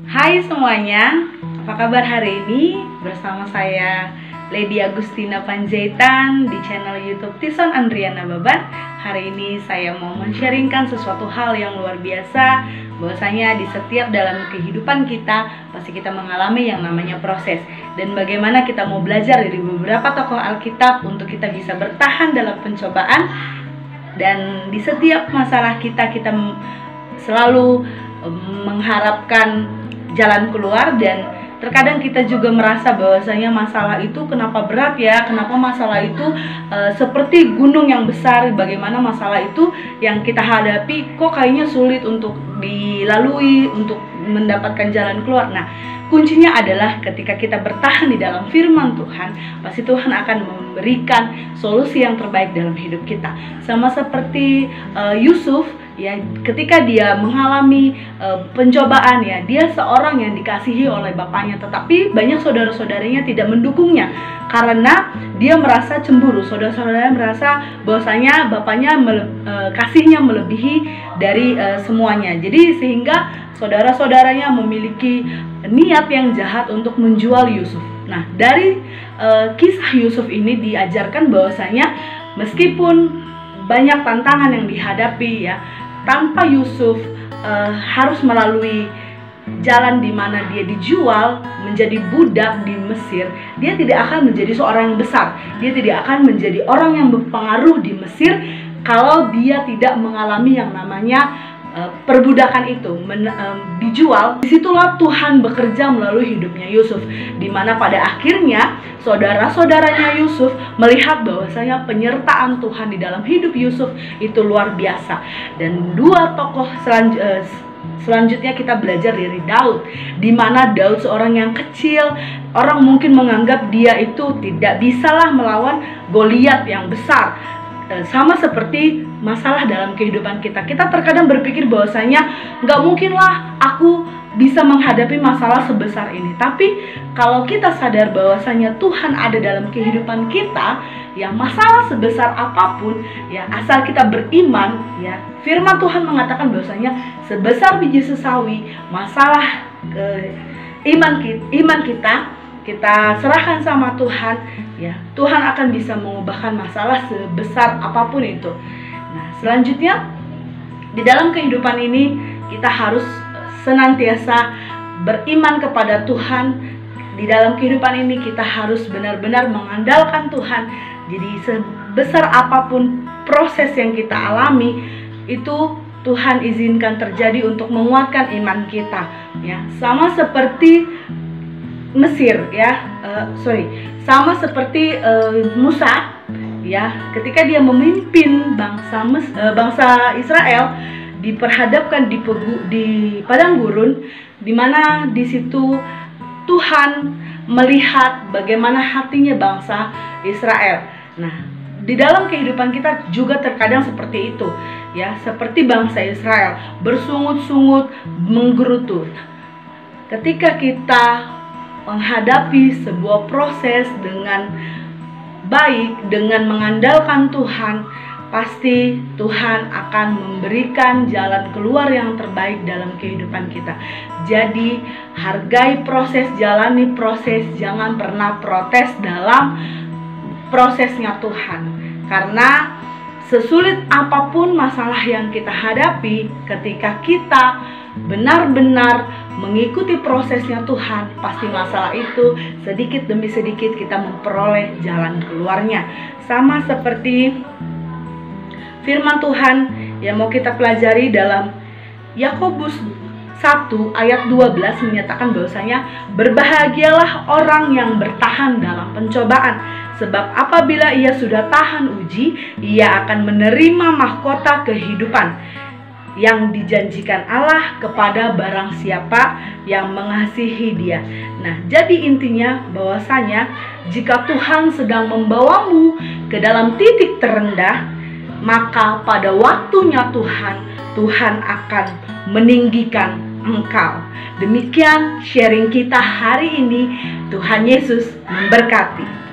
Hai semuanya, apa kabar hari ini? Bersama saya Lady Agustina Panjaitan di channel YouTube Tison Andriana Baban. Hari ini saya mau men-sharingkan sesuatu hal yang luar biasa. Bahwasanya di setiap dalam kehidupan kita pasti kita mengalami yang namanya proses. Dan bagaimana kita mau belajar dari beberapa tokoh Alkitab untuk kita bisa bertahan dalam pencobaan. Dan di setiap masalah kita selalu mengharapkan jalan keluar, dan terkadang kita juga merasa bahwasanya masalah itu kenapa berat ya, kenapa masalah itu seperti gunung yang besar, bagaimana masalah itu yang kita hadapi kok kayaknya sulit untuk dilalui, untuk mendapatkan jalan keluar. Nah, kuncinya adalah ketika kita bertahan di dalam firman Tuhan, pasti Tuhan akan memberikan solusi yang terbaik dalam hidup kita. Sama seperti Yusuf, ya, ketika dia mengalami pencobaan, ya, dia seorang yang dikasihi oleh bapaknya, tetapi banyak saudara-saudaranya tidak mendukungnya karena dia merasa cemburu. Saudara-saudaranya merasa bahwasanya bapaknya kasihnya melebihi dari semuanya. Jadi sehingga saudara-saudaranya memiliki niat yang jahat untuk menjual Yusuf. Nah, dari kisah Yusuf ini diajarkan bahwasanya meskipun banyak tantangan yang dihadapi, ya, tanpa Yusuf harus melalui jalan di mana dia dijual menjadi budak di Mesir, dia tidak akan menjadi seorang yang besar. Dia tidak akan menjadi orang yang berpengaruh di Mesir kalau dia tidak mengalami yang namanya perbudakan itu, dijual. Disitulah Tuhan bekerja melalui hidupnya Yusuf, dimana pada akhirnya saudara-saudaranya Yusuf melihat bahwasanya penyertaan Tuhan di dalam hidup Yusuf itu luar biasa. Dan dua tokoh selanjutnya kita belajar dari Daud, dimana Daud seorang yang kecil, orang mungkin menganggap dia itu tidak bisalah melawan Goliat yang besar. Sama seperti masalah dalam kehidupan kita, kita terkadang berpikir bahwasanya nggak mungkinlah aku bisa menghadapi masalah sebesar ini. Tapi kalau kita sadar bahwasanya Tuhan ada dalam kehidupan kita, ya, masalah sebesar apapun, ya, asal kita beriman, ya, firman Tuhan mengatakan bahwasanya sebesar biji sesawi, masalah iman kita serahkan sama Tuhan, ya, Tuhan akan bisa mengubahkan masalah sebesar apapun itu. Nah, selanjutnya di dalam kehidupan ini kita harus senantiasa beriman kepada Tuhan. Di dalam kehidupan ini kita harus benar-benar mengandalkan Tuhan. Jadi sebesar apapun proses yang kita alami, itu Tuhan izinkan terjadi untuk menguatkan iman kita, ya. Sama seperti Mesir, ya, sama seperti Musa, ya, ketika dia memimpin bangsa Israel diperhadapkan di padang gurun, di mana di situ Tuhan melihat bagaimana hatinya bangsa Israel. Nah, di dalam kehidupan kita juga terkadang seperti itu, ya, seperti bangsa Israel bersungut-sungut, menggerutu. Ketika kita menghadapi sebuah proses dengan baik, dengan mengandalkan Tuhan, pasti Tuhan akan memberikan jalan keluar yang terbaik dalam kehidupan kita. Jadi hargai proses, jalani proses, jangan pernah protes dalam prosesnya Tuhan. Karena sesulit apapun masalah yang kita hadapi, ketika kita benar-benar mengikuti prosesnya Tuhan, pasti masalah itu sedikit demi sedikit kita memperoleh jalan keluarnya. Sama seperti firman Tuhan yang mau kita pelajari dalam Yakobus 1 ayat 12 menyatakan bahwasanya berbahagialah orang yang bertahan dalam pencobaan, sebab apabila ia sudah tahan uji, ia akan menerima mahkota kehidupan yang dijanjikan Allah kepada barang siapa yang mengasihi Dia. Nah, jadi intinya bahwasanya jika Tuhan sedang membawamu ke dalam titik terendah, maka pada waktunya Tuhan akan meninggikan engkau. Demikian sharing kita hari ini. Tuhan Yesus memberkati.